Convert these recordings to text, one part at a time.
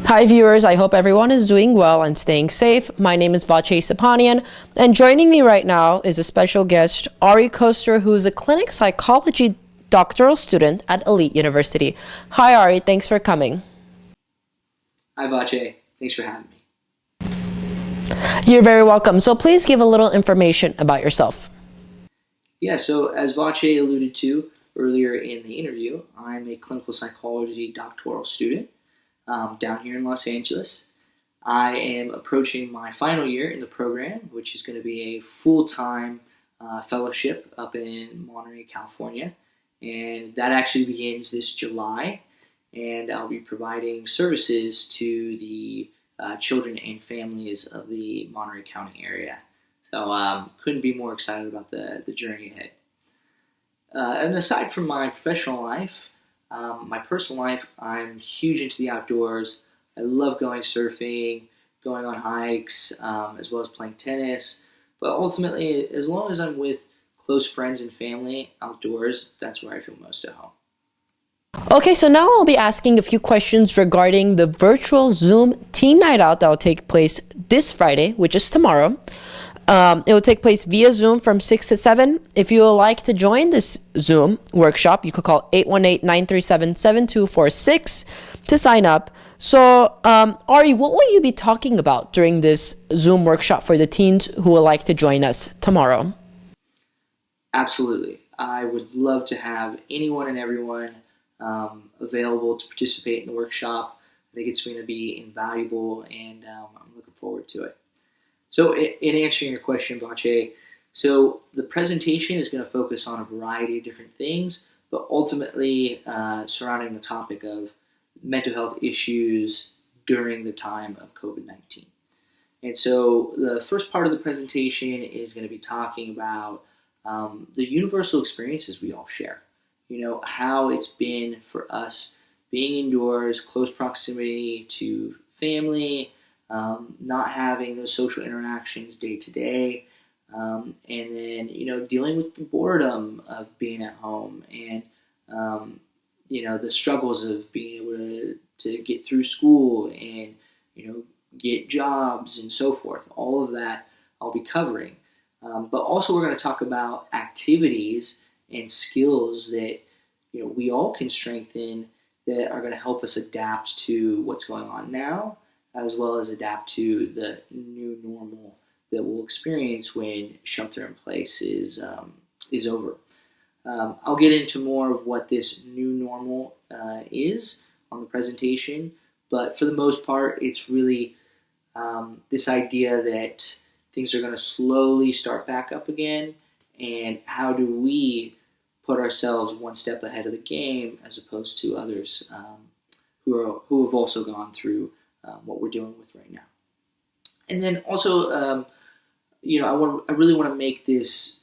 Hi viewers, I hope everyone is doing well and staying safe. My name is Vache Sapanian, and joining me right now is a special guest, Arie Koster, who is a clinic psychology doctoral student at Elite University. Hi Arie, thanks for coming. Hi Vache, thanks for having me. You're very welcome. So please give a little information about yourself. Yeah, so as Vache alluded to earlier in the interview, I'm a clinical psychology doctoral student down here in Los Angeles. I am approaching my final year in the program, which is going to be a full-time fellowship up in Monterey, California. And that actually begins this July, and I'll be providing services to the children and families of the Monterey County area. So couldn't be more excited about the journey ahead. And aside from my professional life, my personal life, I'm huge into the outdoors. I love going surfing, going on hikes, as well as playing tennis. But ultimately, as long as I'm with close friends and family outdoors, that's where I feel most at home. Okay, so now I'll be asking a few questions regarding the virtual Zoom team night out that will take place this Friday, which is tomorrow. It will take place via Zoom from 6 to 7. If you would like to join this Zoom workshop, you could call 818-937-7246 to sign up. So, Arie, what will you be talking about during this Zoom workshop for the teens who would like to join us tomorrow? Absolutely. I would love to have anyone and everyone available to participate in the workshop. I think it's going to be invaluable, and I'm looking forward to it. So in answering your question, Vache, so the presentation is going to focus on a variety of different things, but ultimately surrounding the topic of mental health issues during the time of COVID-19. And so the first part of the presentation is going to be talking about the universal experiences we all share. You know, how it's been for us being indoors, close proximity to family, not having those social interactions day to day, and then, you know, dealing with the boredom of being at home, and you know, the struggles of being able to get through school and, you know, get jobs and so forth. All of that I'll be covering, but also we're going to talk about activities and skills that, you know, we all can strengthen that are going to help us adapt to what's going on now, as well as adapt to the new normal that we'll experience when shelter in place is over. I'll get into more of what this new normal is on the presentation, but for the most part, it's really this idea that things are going to slowly start back up again, and how do we put ourselves one step ahead of the game as opposed to others who have also gone through what we're dealing with right now. And then also, you know, I really want to make this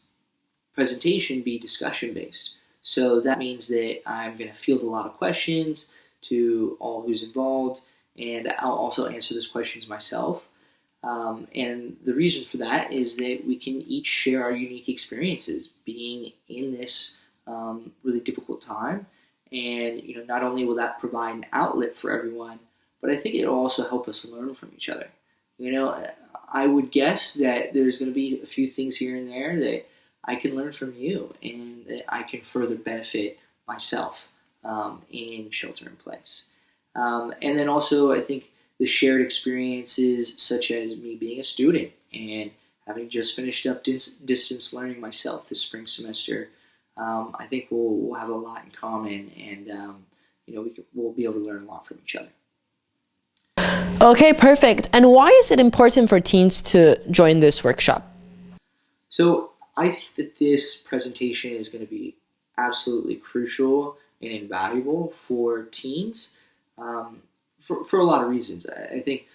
presentation be discussion based. So that means that I'm going to field a lot of questions to all who's involved, and I'll also answer those questions myself. And the reason for that is that we can each share our unique experiences being in this really difficult time. And, you know, not only will that provide an outlet for everyone, but I think it'll also help us learn from each other. You know, I would guess that there's going to be a few things here and there that I can learn from you, and that I can further benefit myself in shelter in place. And then also, I think the shared experiences, such as me being a student and having just finished up distance learning myself this spring semester, I think we'll have a lot in common, and you know, we'll be able to learn a lot from each other. Okay, perfect. And why is it important for teens to join this workshop? So I think that this presentation is going to be absolutely crucial and invaluable for teens for a lot of reasons. I think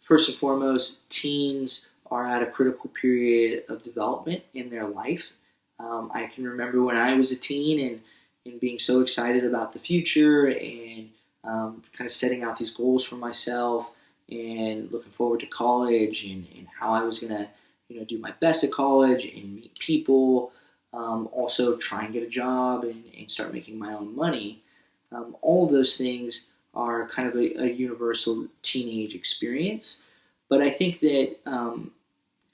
first and foremost, teens are at a critical period of development in their life. I can remember when I was a teen and being so excited about the future, and kind of setting out these goals for myself, and looking forward to college, and how I was going to, you know, do my best at college and meet people, also try and get a job and start making my own money. All of those things are kind of a universal teenage experience. But I think that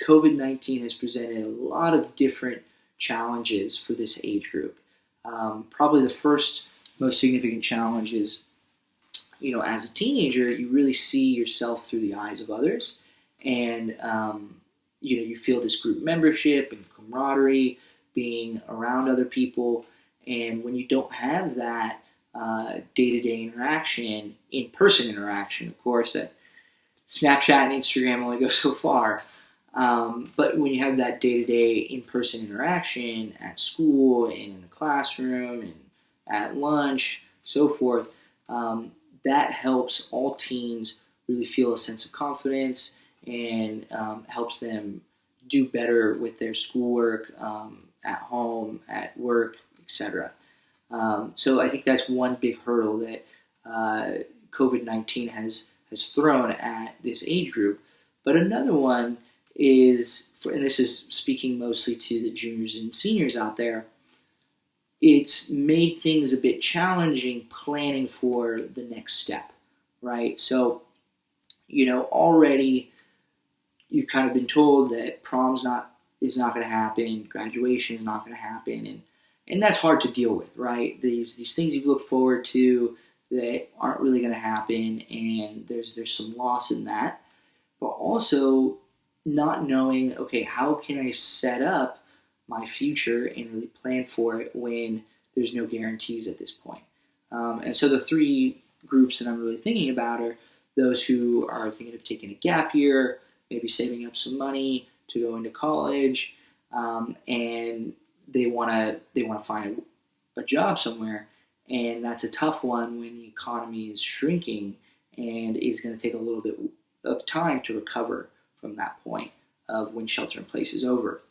COVID-19 has presented a lot of different challenges for this age group. Probably the first most significant challenge is, as a teenager, you really see yourself through the eyes of others, and you feel this group membership and camaraderie, being around other people, and when you don't have that day-to-day interaction, in-person interaction, of course, that Snapchat and Instagram only go so far. But when you have that day-to-day in-person interaction at school and in the classroom and at lunch, so forth, that helps all teens really feel a sense of confidence and helps them do better with their schoolwork, at home, at work, etc. So I think that's one big hurdle that COVID-19 has thrown at this age group. But another one is, and this is speaking mostly to the juniors and seniors out there, it's made things a bit challenging planning for the next step, right? So, already you've kind of been told that prom's is not going to happen, graduation is not going to happen, and that's hard to deal with, right? These things you've looked forward to that aren't really going to happen, and there's some loss in that. But also not knowing, okay, how can I set up my future and really plan for it when there's no guarantees at this point? And so the three groups that I'm really thinking about are those who are thinking of taking a gap year, maybe saving up some money to go into college, and they want to find a job somewhere, and that's a tough one when the economy is shrinking and is going to take a little bit of time to recover from that point of when shelter in place is over.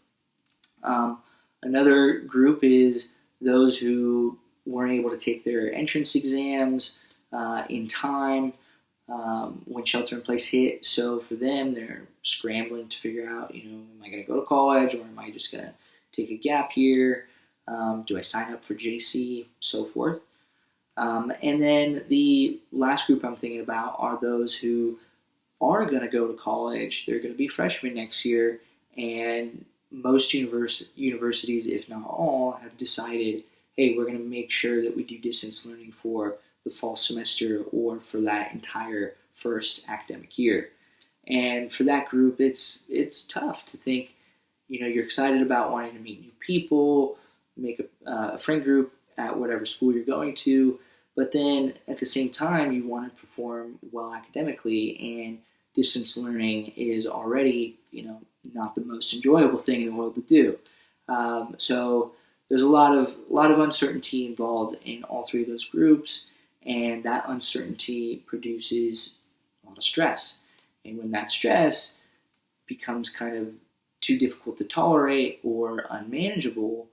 Another group is those who weren't able to take their entrance exams in time when shelter in place hit. So for them, they're scrambling to figure out, am I going to go to college, or am I just going to take a gap year? Do I sign up for JC? So forth. And then the last group I'm thinking about are those who are going to go to college. They're going to be freshmen next year, and most universities, if not all, have decided, hey, we're going to make sure that we do distance learning for the fall semester or for that entire first academic year. And for that group, it's tough to think, you're excited about wanting to meet new people, make a friend group at whatever school you're going to, but then at the same time, you want to perform well academically, and distance learning is already, not the most enjoyable thing in the world to do. So there's a lot of uncertainty involved in all three of those groups, and that uncertainty produces a lot of stress. And when that stress becomes kind of too difficult to tolerate or unmanageable,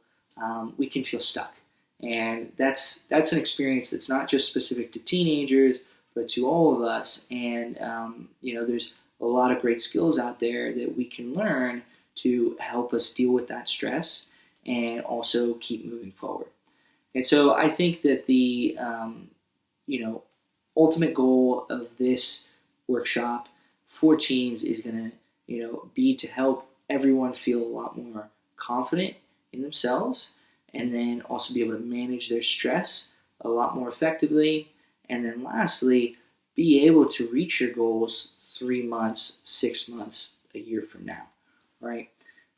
we can feel stuck. And that's an experience that's not just specific to teenagers, but to all of us. And there's a lot of great skills out there that we can learn to help us deal with that stress and also keep moving forward. And so I think that the ultimate goal of this workshop for teens is going to be to help everyone feel a lot more confident in themselves, and then also be able to manage their stress a lot more effectively. And then lastly, be able to reach your goals 3 months, 6 months, a year from now, right?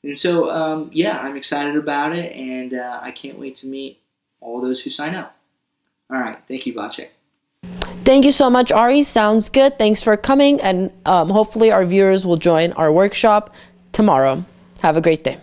And so, I'm excited about it, and I can't wait to meet all those who sign up. All right. Thank you, Vache. Thank you so much, Arie. Sounds good. Thanks for coming, and hopefully our viewers will join our workshop tomorrow. Have a great day.